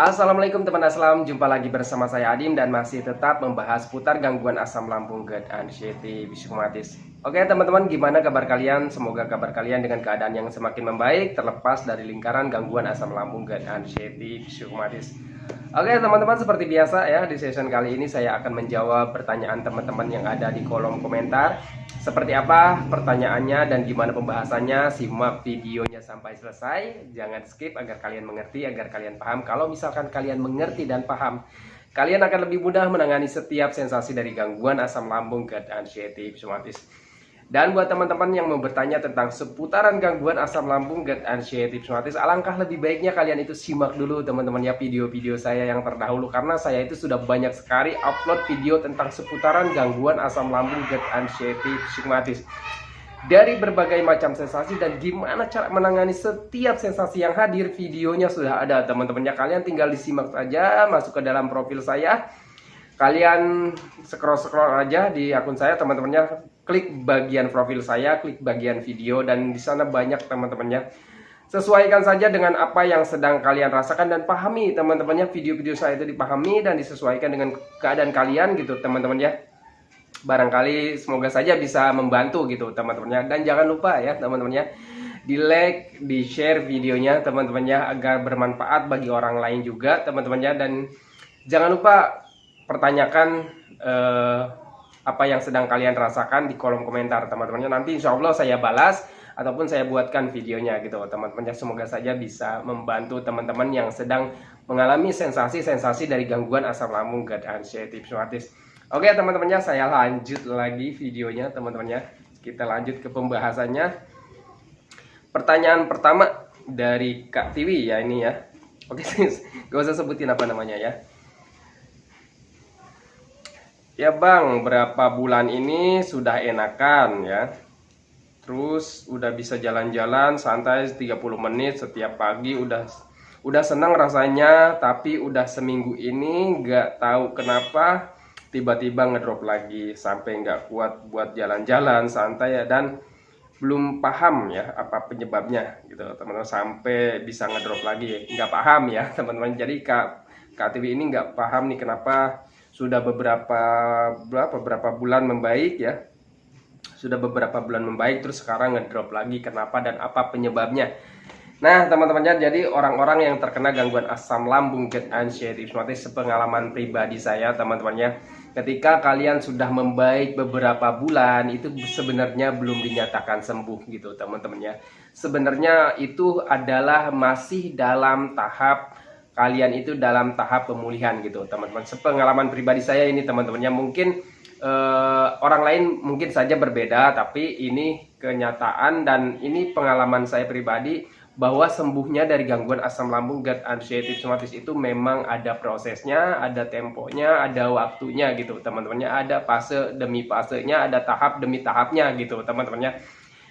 Assalamualaikum teman aslam, jumpa lagi bersama saya Adim dan masih tetap membahas seputar gangguan asam lambung, GERD, anxiety, psikomatis. Oke teman-teman, gimana kabar kalian? Semoga kabar kalian dengan keadaan yang semakin membaik, terlepas dari lingkaran gangguan asam lambung, GERD, anxiety, psikomatis. Oke teman-teman, seperti biasa ya, di session kali ini saya akan menjawab pertanyaan teman-teman yang ada di kolom komentar. Seperti apa pertanyaannya dan gimana pembahasannya, simak videonya sampai selesai. Jangan skip agar kalian mengerti, agar kalian paham. Kalau misalkan kalian mengerti dan paham, kalian akan lebih mudah menangani setiap sensasi dari gangguan asam lambung, GERD, anxiety, psikomatis. Dan buat teman-teman yang mau bertanya tentang seputaran gangguan asam lambung, GERD, anxiety, psikomatis, alangkah lebih baiknya kalian itu simak dulu teman-teman ya video-video saya yang terdahulu, karena saya itu sudah banyak sekali upload video tentang seputaran gangguan asam lambung, GERD, anxiety, psikomatis, dari berbagai macam sensasi dan gimana cara menangani setiap sensasi yang hadir. Videonya sudah ada teman-temannya, kalian tinggal disimak saja, masuk ke dalam profil saya, kalian scroll aja di akun saya teman-temannya, klik bagian profil saya, klik bagian video, dan di sana banyak teman-temannya. Sesuaikan saja dengan apa yang sedang kalian rasakan dan pahami teman-temannya, video-video saya itu dipahami dan disesuaikan dengan keadaan kalian gitu teman-temannya. Barangkali semoga saja bisa membantu gitu teman-temannya. Dan jangan lupa ya teman-temannya, di like, di share videonya teman-temannya agar bermanfaat bagi orang lain juga teman-temannya. Dan jangan lupa pertanyakan apa yang sedang kalian rasakan di kolom komentar teman-temannya. Nanti insya Allah saya balas ataupun saya buatkan videonya gitu teman-temannya. Semoga saja bisa membantu teman-teman yang sedang mengalami sensasi-sensasi dari gangguan asam lambung, GERD, anxiety, psikomatis. Oke teman-temannya, saya lanjut lagi videonya teman-temannya. Kita lanjut ke pembahasannya. Pertanyaan pertama dari Kak Tiwi ya ini ya. Oke, gak usah sebutin apa namanya ya. Ya Bang, berapa bulan ini sudah enakan ya. Terus udah bisa jalan-jalan santai 30 menit setiap pagi, udah senang rasanya. Tapi udah seminggu ini nggak tahu kenapa tiba-tiba ngedrop lagi, sampai nggak kuat buat jalan-jalan santai ya. Dan belum paham ya apa penyebabnya gitu teman-teman, sampai bisa ngedrop lagi, nggak paham ya teman-teman. Jadi Kak TV ini nggak paham nih kenapa sudah beberapa bulan membaik ya, sudah beberapa bulan membaik terus sekarang ngedrop lagi, kenapa dan apa penyebabnya. Nah teman-temannya, jadi orang-orang yang terkena gangguan asam lambung, GERD, anxiety, psikomatis, sepengalaman pribadi saya teman-temannya, ketika kalian sudah membaik beberapa bulan itu sebenarnya belum dinyatakan sembuh gitu teman-temannya. Sebenarnya itu adalah masih dalam tahap, kalian itu dalam tahap pemulihan gitu teman-teman. Sepengalaman pribadi saya ini teman-temannya, mungkin orang lain mungkin saja berbeda, tapi ini kenyataan dan ini pengalaman saya pribadi, bahwa sembuhnya dari gangguan asam lambung, GERD, anxiety, psikomatis itu memang ada prosesnya, ada temponya, ada waktunya gitu teman-temannya, ada fase demi fasenya, ada tahap demi tahapnya gitu teman-temannya.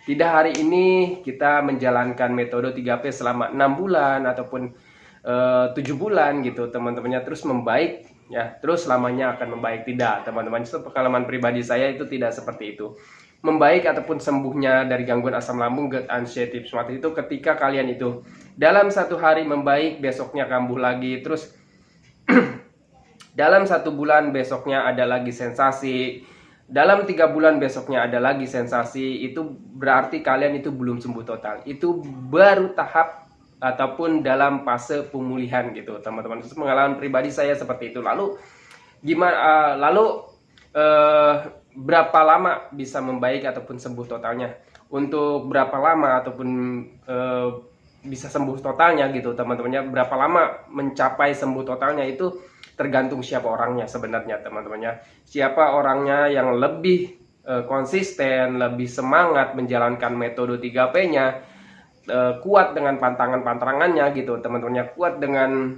Tidak hari ini kita menjalankan metode 3P selama 6 bulan ataupun 7 bulan gitu teman-temannya terus membaik ya, terus selamanya akan membaik. Tidak teman-teman, itu pengalaman pribadi saya itu tidak seperti itu. Membaik ataupun sembuhnya dari gangguan asam lambung, GERD, anxiety, psikomatis itu ketika kalian itu dalam satu hari membaik, besoknya kambuh lagi, terus dalam 1 bulan besoknya ada lagi sensasi, dalam 3 bulan besoknya ada lagi sensasi. Itu berarti kalian itu belum sembuh total, itu baru tahap ataupun dalam fase pemulihan gitu teman-teman. Pengalaman pribadi saya seperti itu. Lalu gimana berapa lama bisa membaik ataupun sembuh totalnya? Untuk berapa lama ataupun bisa sembuh totalnya gitu teman-temannya, berapa lama mencapai sembuh totalnya itu tergantung siapa orangnya sebenarnya teman-temannya. Siapa orangnya yang lebih konsisten, lebih semangat menjalankan metode 3P-nya, kuat dengan pantangan-pantangannya gitu teman-temannya, kuat dengan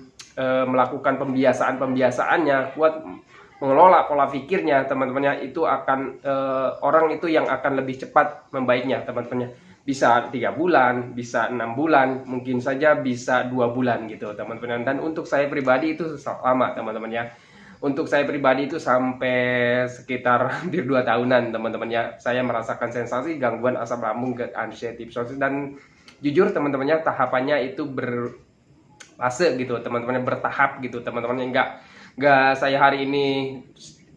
melakukan pembiasaan-pembiasaannya, kuat mengelola pola pikirnya teman-temannya, itu akan orang itu yang akan lebih cepat membaiknya teman-temannya. Bisa 3 bulan, bisa 6 bulan, mungkin saja bisa 2 bulan gitu teman-teman. Dan untuk saya pribadi itu lama teman-temannya. Untuk saya pribadi itu sampai sekitar hampir 2 tahunan teman-temannya, saya merasakan sensasi gangguan asam lambung, GERD, anxiety, psikomatis. Dan jujur teman-temannya, tahapannya itu fase gitu teman-teman, bertahap gitu teman-teman. Nggak saya hari ini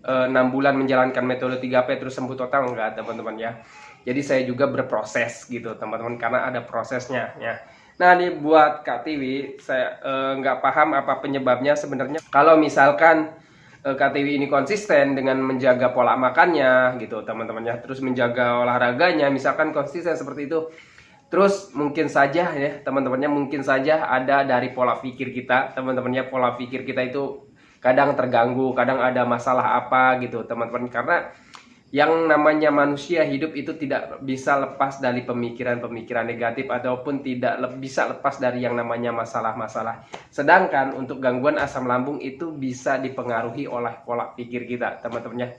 6 bulan menjalankan metode 3P terus sembuh total, enggak teman-teman ya. Jadi saya juga berproses gitu teman-teman, karena ada prosesnya ya. Nah, ini buat Kak Tiwi, saya nggak paham apa penyebabnya sebenarnya. Kalau misalkan Kak Tiwi ini konsisten dengan menjaga pola makannya gitu teman-teman ya, terus menjaga olahraganya, misalkan konsisten seperti itu, terus mungkin saja ya teman-temannya, mungkin saja ada dari pola pikir kita teman-temannya. Pola pikir kita itu kadang terganggu, kadang ada masalah apa gitu teman-teman, karena yang namanya manusia hidup itu tidak bisa lepas dari pemikiran-pemikiran negatif, ataupun tidak bisa lepas dari yang namanya masalah-masalah. Sedangkan untuk gangguan asam lambung itu bisa dipengaruhi oleh pola pikir kita teman-teman.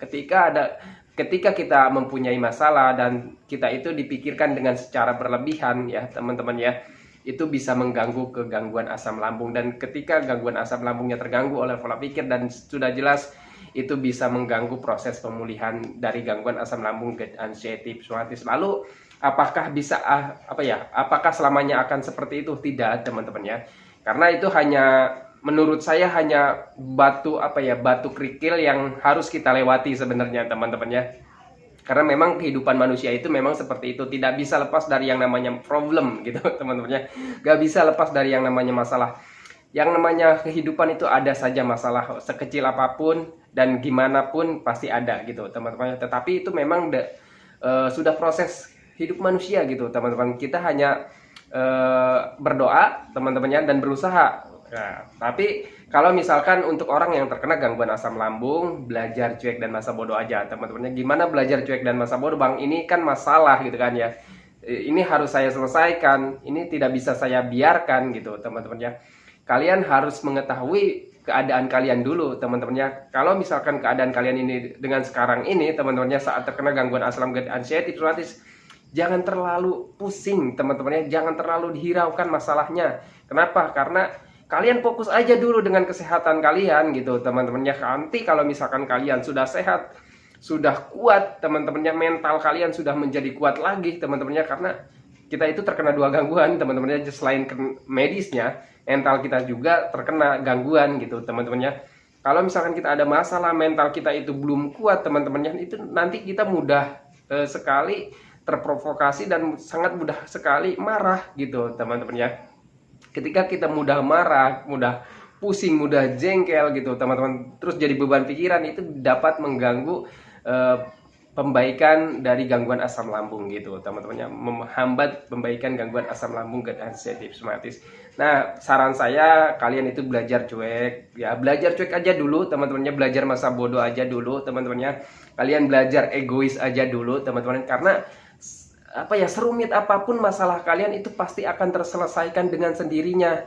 Ketika kita mempunyai masalah dan kita itu dipikirkan dengan secara berlebihan ya teman-teman ya, itu bisa mengganggu ke gangguan asam lambung. Dan ketika gangguan asam lambungnya terganggu oleh pola pikir, dan sudah jelas itu bisa mengganggu proses pemulihan dari gangguan asam lambung GERD anxiety psoriasis. Lalu apakah bisa apakah selamanya akan seperti itu? Tidak teman-teman ya, karena itu hanya, menurut saya, hanya batu kerikil yang harus kita lewati sebenarnya teman-teman ya. Karena memang kehidupan manusia itu memang seperti itu, tidak bisa lepas dari yang namanya problem gitu teman-teman ya. Gak bisa lepas dari yang namanya masalah. Yang namanya kehidupan itu ada saja masalah, sekecil apapun dan gimana pun pasti ada gitu teman-teman. Tetapi itu memang sudah proses hidup manusia gitu teman-teman. Kita hanya berdoa teman-temannya dan berusaha. Nah, tapi kalau misalkan untuk orang yang terkena gangguan asam lambung, belajar cuek dan masa bodoh aja teman-temannya. Gimana belajar cuek dan masa bodoh, Bang? Ini kan masalah gitu kan ya. Ini harus saya selesaikan, ini tidak bisa saya biarkan gitu teman-temannya. Kalian harus mengetahui keadaan kalian dulu teman-temannya. Kalau misalkan keadaan kalian ini dengan sekarang ini teman-temannya, saat terkena gangguan asam lambung anxiety psoriasis, jangan terlalu pusing teman-temannya, jangan terlalu dihiraukan masalahnya. Kenapa? Karena kalian fokus aja dulu dengan kesehatan kalian gitu teman-temannya. Nanti kalau misalkan kalian sudah sehat, sudah kuat teman-temannya, mental kalian sudah menjadi kuat lagi teman-temannya. Karena kita itu terkena dua gangguan teman-temannya, selain medisnya, mental kita juga terkena gangguan gitu teman-temannya. Kalau misalkan kita ada masalah mental kita itu belum kuat teman-temannya, itu nanti kita mudah sekali terprovokasi dan sangat mudah sekali marah gitu teman-temannya. Ketika kita mudah marah, mudah pusing, mudah jengkel gitu teman-teman, terus jadi beban pikiran, itu dapat mengganggu pembaikan dari gangguan asam lambung gitu teman-temannya, menghambat pembaikan gangguan asam lambung GERD anxiety psoriasis. Nah, saran saya kalian itu belajar cuek ya, belajar cuek aja dulu teman-temannya, belajar masa bodoh aja dulu teman-temannya. Kalian belajar egois aja dulu teman-teman, karena serumit apapun masalah kalian itu pasti akan terselesaikan dengan sendirinya.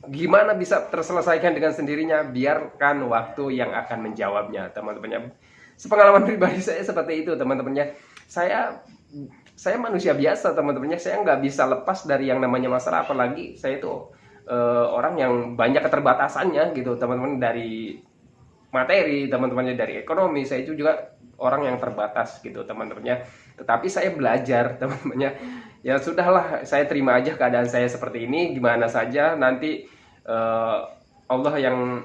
Gimana bisa terselesaikan dengan sendirinya? Biarkan waktu yang akan menjawabnya teman-temannya. Sepengalaman pribadi saya seperti itu teman-temannya. Saya manusia biasa teman-temannya, saya nggak bisa lepas dari yang namanya masalah. Apalagi saya itu orang yang banyak keterbatasannya gitu teman-teman, dari materi teman-temannya, dari ekonomi. Saya itu juga orang yang terbatas gitu teman-temannya. Tetapi saya belajar teman-temannya. Ya sudahlah, saya terima aja keadaan saya seperti ini, gimana saja nanti Allah yang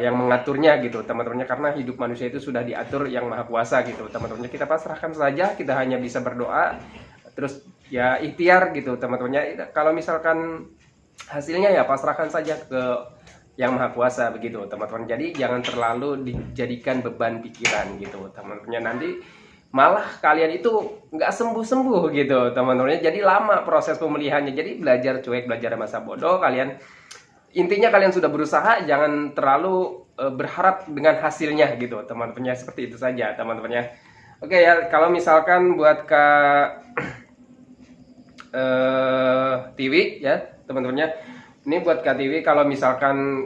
yang mengaturnya gitu teman-temannya. Karena hidup manusia itu sudah diatur yang maha kuasa gitu teman-temannya. Kita pasrahkan saja, kita hanya bisa berdoa, terus ya ikhtiar gitu teman-temannya. Kalau misalkan hasilnya ya pasrahkan saja ke yang maha kuasa begitu teman-teman. Jadi jangan terlalu dijadikan beban pikiran gitu teman-temannya. Nanti malah kalian itu nggak sembuh-sembuh gitu teman-temannya. Jadi lama proses pemulihannya. Jadi belajar cuek, belajar masa bodoh. Intinya kalian sudah berusaha, jangan terlalu berharap dengan hasilnya gitu teman-temannya. Seperti itu saja teman-temannya. Oke ya, kalau misalkan buat Kak Tiwi ya teman-temannya, ini buat Kak Tiwi, kalau misalkan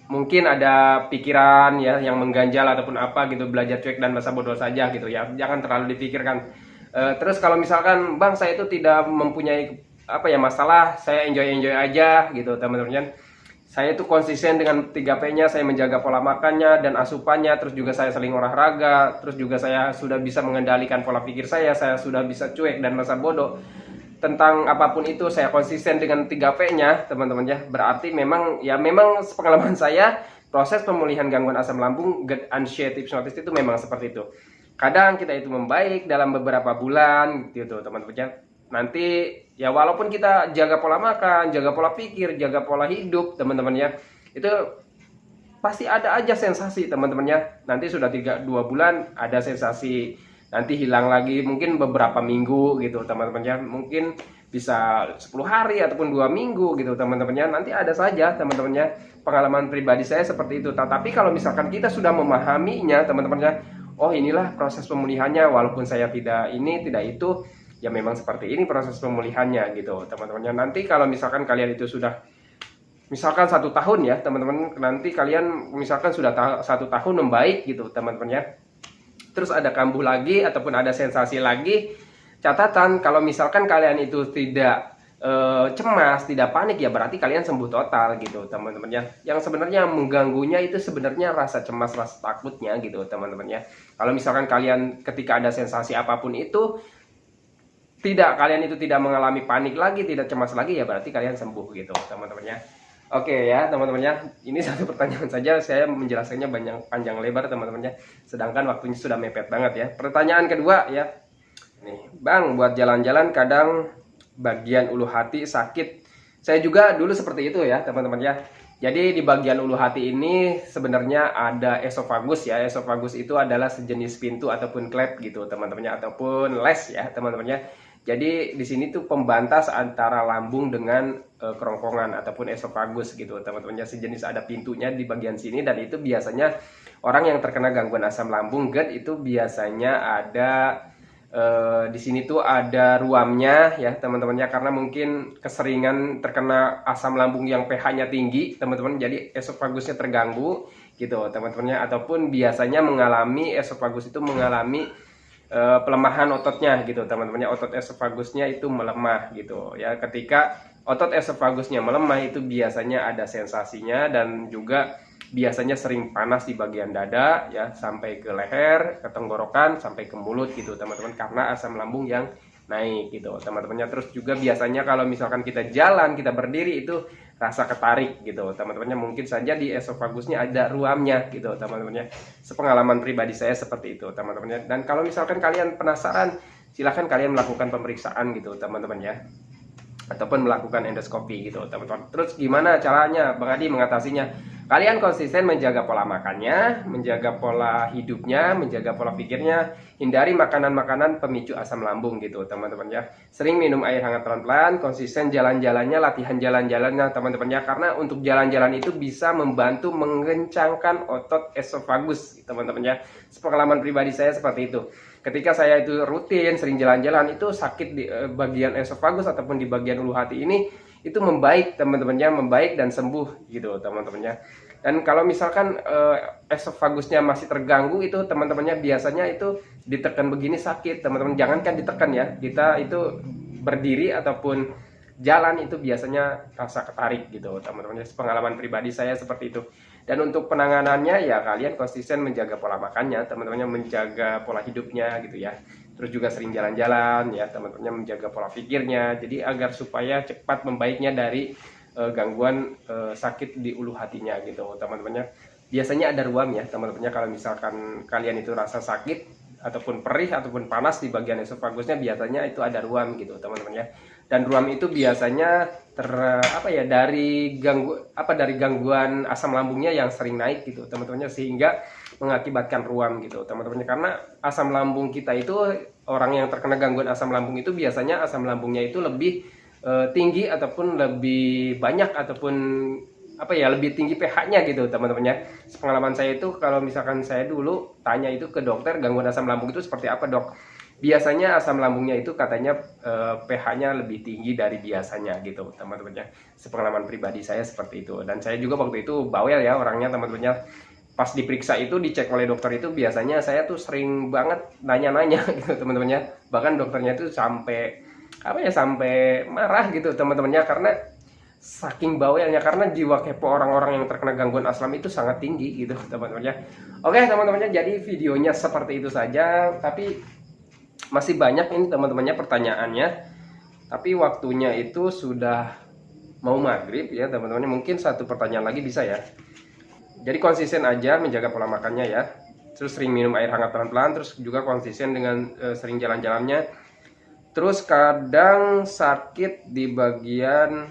mungkin ada pikiran ya yang mengganjal ataupun apa gitu, belajar cuek dan masa bodoh saja gitu ya, jangan terlalu dipikirkan. Terus kalau misalkan, Bang, saya itu tidak mempunyai masalah, saya enjoy aja gitu teman-teman. Saya itu konsisten dengan 3P-nya, saya menjaga pola makannya dan asupannya, terus juga saya sering olahraga, terus juga saya sudah bisa mengendalikan pola pikir saya sudah bisa cuek dan masa bodoh. tentang apapun itu saya konsisten dengan 3P-nya teman-teman ya. Berarti memang pengalaman saya proses pemulihan gangguan asam lambung GERD uninitiated hipnosis itu memang seperti itu. Kadang kita itu membaik dalam beberapa bulan gitu teman-teman ya. Nanti ya walaupun kita jaga pola makan, jaga pola pikir, jaga pola hidup teman-teman ya, itu pasti ada aja sensasi teman-teman ya. Nanti sudah 2 bulan ada sensasi, nanti hilang lagi mungkin beberapa minggu gitu teman-teman ya, mungkin bisa 10 hari ataupun 2 minggu gitu teman-teman ya, nanti ada saja teman-teman ya. Pengalaman pribadi saya seperti itu. Tapi kalau misalkan kita sudah memahaminya teman-teman ya, oh inilah proses pemulihannya, walaupun saya tidak itu, ya memang seperti ini proses pemulihannya gitu teman-teman ya. Nanti kalau misalkan kalian itu sudah misalkan 1 tahun ya teman-teman, nanti kalian misalkan sudah 1 tahun membaik gitu teman-teman ya, terus ada kambuh lagi ataupun ada sensasi lagi, catatan kalau misalkan kalian itu tidak cemas, tidak panik, ya berarti kalian sembuh total gitu teman-teman ya. Yang sebenarnya mengganggunya itu sebenarnya rasa cemas, rasa takutnya gitu teman-teman ya. Kalau misalkan kalian ketika ada sensasi apapun itu kalian itu tidak mengalami panik lagi, tidak cemas lagi, ya berarti kalian sembuh gitu teman-teman ya. Oke ya teman-teman ya, ini satu pertanyaan saja, saya menjelaskannya panjang lebar teman-teman ya, sedangkan waktunya sudah mepet banget ya. Pertanyaan kedua ya, nih Bang, buat jalan-jalan kadang bagian ulu hati sakit. Saya juga dulu seperti itu ya teman-teman ya. Jadi di bagian ulu hati ini sebenarnya ada esofagus ya. Esofagus itu adalah sejenis pintu ataupun klep gitu teman-teman ya, ataupun les ya teman-teman ya. Jadi di sini tuh pembatas antara lambung dengan kerongkongan ataupun esofagus gitu teman-teman ya. Sejenis ada pintunya di bagian sini, dan itu biasanya orang yang terkena gangguan asam lambung GERD itu biasanya ada di sini tuh ada ruamnya ya teman-teman ya, karena mungkin keseringan terkena asam lambung yang pH-nya tinggi teman-teman, jadi esofagusnya terganggu gitu teman-teman ya. Ataupun biasanya esofagus itu mengalami pelemahan ototnya gitu teman-teman ya, otot esofagusnya itu melemah gitu ya. Ketika otot esofagusnya melemah itu biasanya ada sensasinya, dan juga biasanya sering panas di bagian dada ya, sampai ke leher, ke tenggorokan, sampai ke mulut gitu teman-teman, karena asam lambung yang naik gitu teman-temannya. Terus juga biasanya kalau misalkan kita jalan, kita berdiri, itu rasa ketarik gitu teman-temannya, mungkin saja di esofagusnya ada ruamnya gitu teman-temannya. Sepengalaman pribadi saya seperti itu teman-temannya. Dan kalau misalkan kalian penasaran, silahkan kalian melakukan pemeriksaan gitu teman-teman ya, ataupun melakukan endoskopi gitu teman-teman. Terus gimana caranya Bang Adi mengatasinya? Kalian konsisten menjaga pola makannya, menjaga pola hidupnya, menjaga pola pikirnya, hindari makanan-makanan pemicu asam lambung gitu teman-teman ya. Sering minum air hangat pelan-pelan, konsisten jalan-jalannya, latihan jalan-jalannya teman-teman ya, karena untuk jalan-jalan itu bisa membantu mengencangkan otot esofagus teman-teman ya. Pengalaman pribadi saya seperti itu. Ketika saya itu rutin sering jalan-jalan, itu sakit di bagian esofagus ataupun di bagian ulu hati ini itu membaik teman-temannya, membaik dan sembuh gitu teman-temannya. Dan kalau misalkan esofagusnya masih terganggu, itu teman-temannya biasanya itu ditekan begini sakit teman-teman. Jangankan ditekan ya, kita itu berdiri ataupun jalan itu biasanya rasa ketarik gitu teman-teman. Pengalaman pribadi saya seperti itu. Dan untuk penanganannya ya kalian konsisten menjaga pola makannya teman-temannya, menjaga pola hidupnya gitu ya. Terus juga sering jalan-jalan ya teman-temannya, menjaga pola pikirnya, jadi agar supaya cepat membaiknya dari gangguan sakit di ulu hatinya gitu teman-temannya. Biasanya ada ruam ya teman-temannya, kalau misalkan kalian itu rasa sakit ataupun perih ataupun panas di bagian esofagusnya, biasanya itu ada ruam gitu teman-teman ya. Dan ruam itu biasanya dari gangguan asam lambungnya yang sering naik gitu teman-temannya, sehingga mengakibatkan ruam gitu teman-temannya. Karena asam lambung kita itu, orang yang terkena gangguan asam lambung itu biasanya asam lambungnya itu lebih tinggi ataupun lebih banyak, ataupun lebih tinggi pH-nya gitu teman-temannya. Pengalaman saya itu, kalau misalkan saya dulu tanya itu ke dokter, gangguan asam lambung itu seperti apa dok, biasanya asam lambungnya itu katanya pH-nya lebih tinggi dari biasanya gitu teman-temannya. Sepengalaman pribadi saya seperti itu. Dan saya juga waktu itu bawel ya orangnya teman-temannya. Pas diperiksa itu, dicek oleh dokter itu, biasanya saya tuh sering banget nanya-nanya gitu teman-temannya. Bahkan dokternya itu sampai marah gitu teman-temannya, karena saking bawelnya, karena jiwa kepo orang-orang yang terkena gangguan asam itu sangat tinggi gitu teman-temannya. Oke teman-temannya, jadi videonya seperti itu saja, tapi masih banyak ini teman-temannya pertanyaannya. Tapi waktunya itu sudah mau maghrib ya teman-teman. Mungkin satu pertanyaan lagi bisa ya. Jadi konsisten aja menjaga pola makannya ya. Terus sering minum air hangat pelan-pelan. Terus juga konsisten dengan sering jalan-jalannya. Terus kadang sakit di bagian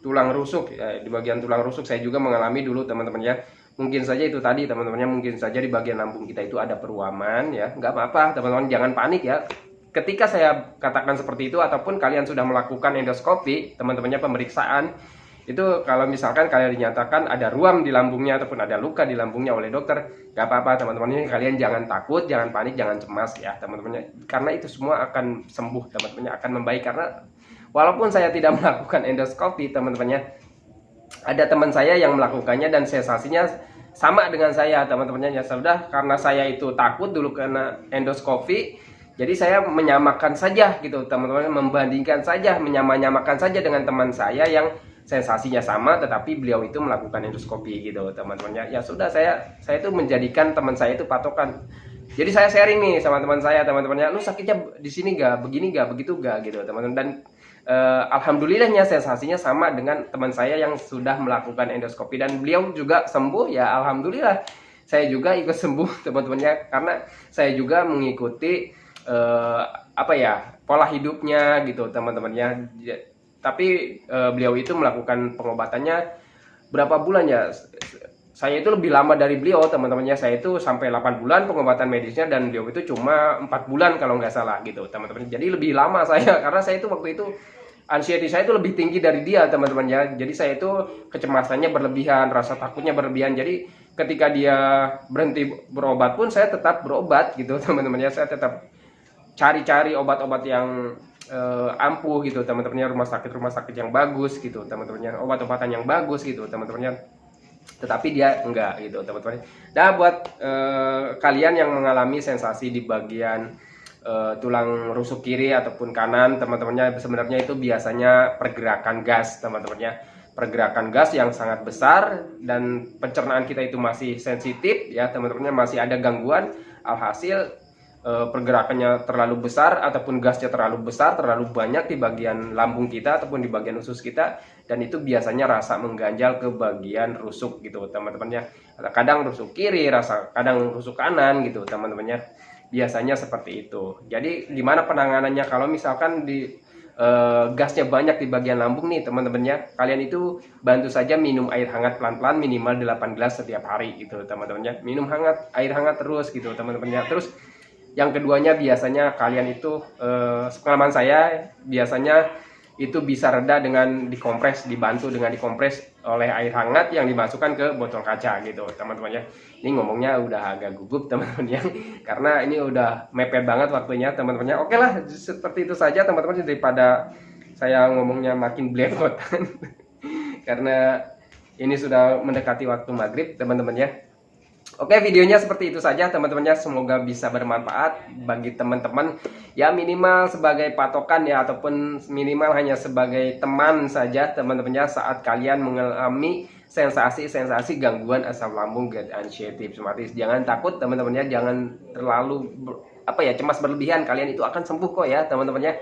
tulang rusuk ya. Di bagian tulang rusuk saya juga mengalami dulu teman-teman ya. Mungkin saja itu tadi teman-temannya, mungkin saja di bagian lambung kita itu ada peruaman ya. Nggak apa-apa teman-teman, jangan panik ya. Ketika saya katakan seperti itu ataupun kalian sudah melakukan endoskopi, teman-temannya pemeriksaan, itu kalau misalkan kalian dinyatakan ada ruam di lambungnya ataupun ada luka di lambungnya oleh dokter, gak apa-apa teman-teman, ini kalian jangan takut, jangan panik, jangan cemas ya teman-temannya, karena itu semua akan sembuh teman-temannya, akan membaik. Karena walaupun saya tidak melakukan endoskopi teman-temannya, ada teman saya yang melakukannya dan sensasinya sama dengan saya teman-temannya. Ya sudah, karena saya itu takut dulu kena endoskopi, jadi saya menyamakan saja gitu teman-teman, membandingkan saja, menyamakan saja dengan teman saya yang sensasinya sama tetapi beliau itu melakukan endoskopi gitu teman-teman. Ya sudah, saya itu menjadikan teman saya itu patokan. Jadi saya sharing nih sama teman saya, teman-temannya, lu sakitnya di sini gak, begini gak, begitu gak gitu teman-teman. Dan alhamdulillahnya sensasinya sama dengan teman saya yang sudah melakukan endoskopi dan beliau juga sembuh ya, alhamdulillah. Saya juga ikut sembuh teman-temannya, karena saya juga mengikuti pola hidupnya gitu teman-temannya. Tapi beliau itu melakukan pengobatannya berapa bulan ya, saya itu lebih lama dari beliau teman-temannya. Saya itu sampai 8 bulan pengobatan medisnya dan beliau itu cuma 4 bulan kalau nggak salah gitu teman-teman. Jadi lebih lama saya, karena saya itu waktu itu anxiety saya itu lebih tinggi dari dia teman-teman ya. Jadi saya itu kecemasannya berlebihan, rasa takutnya berlebihan. Jadi ketika dia berhenti berobat pun saya tetap berobat gitu teman-teman ya. Saya tetap cari-cari obat-obat yang ampuh gitu teman-temannya, rumah sakit yang bagus gitu teman-temannya, obat-obatan yang bagus gitu teman-temannya. Tetapi dia enggak gitu teman-teman. Dan buat kalian yang mengalami sensasi di bagian tulang rusuk kiri ataupun kanan teman-temannya, sebenarnya itu biasanya pergerakan gas teman-temannya, pergerakan gas yang sangat besar dan pencernaan kita itu masih sensitif ya teman-temannya, masih ada gangguan. Alhasil pergerakannya terlalu besar ataupun gasnya terlalu besar, terlalu banyak di bagian lambung kita ataupun di bagian usus kita, dan itu biasanya rasa mengganjal ke bagian rusuk gitu teman-temannya. Kadang rusuk kiri, kadang rusuk kanan gitu teman-temannya. Biasanya seperti itu. Jadi gimana penanganannya kalau misalkan di gasnya banyak di bagian lambung nih teman-temannya? Kalian itu bantu saja minum air hangat pelan-pelan minimal 8 gelas setiap hari gitu teman-temannya. Minum air hangat terus gitu teman-temannya. Terus yang keduanya, biasanya kalian itu pengalaman saya biasanya itu bisa reda dengan dibantu dengan dikompres oleh air hangat yang dimasukkan ke botol kaca gitu teman-teman ya. Ini ngomongnya udah agak gugup teman-teman ya, karena ini udah mepet banget waktunya teman-teman ya. Oke lah, seperti itu saja teman-teman, daripada saya ngomongnya makin belepotan karena ini sudah mendekati waktu maghrib teman-teman ya. Oke, videonya seperti itu saja teman-temannya, semoga bisa bermanfaat bagi teman-teman ya, minimal sebagai patokan ya, ataupun minimal hanya sebagai teman saja teman-temannya saat kalian mengalami sensasi gangguan asam lambung GERD anxiety psoriasis. Jangan takut teman-temannya, jangan terlalu cemas berlebihan, kalian itu akan sembuh kok ya teman-temannya.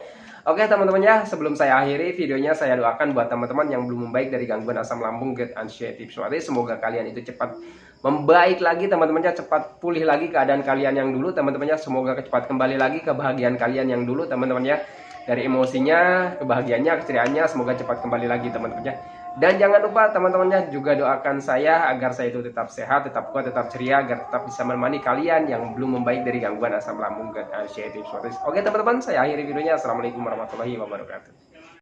Oke teman-temannya, sebelum saya akhiri videonya, saya doakan buat teman-teman yang belum membaik dari gangguan asam lambung GERD anxiety psoriasis, semoga kalian itu cepat membaik lagi teman-temannya, cepat pulih lagi keadaan kalian yang dulu teman-temannya. Semoga cepat kembali lagi kebahagiaan kalian yang dulu teman-temannya, dari emosinya, kebahagiaannya, keceriaannya, semoga cepat kembali lagi teman-temannya. Dan jangan lupa teman-temannya juga doakan saya agar saya itu tetap sehat, tetap kuat, tetap ceria, agar tetap bisa menemani kalian yang belum membaik dari gangguan asam lambung GERD anxiety psoriasis. Oke teman-teman, saya akhiri videonya. Assalamualaikum warahmatullahi wabarakatuh.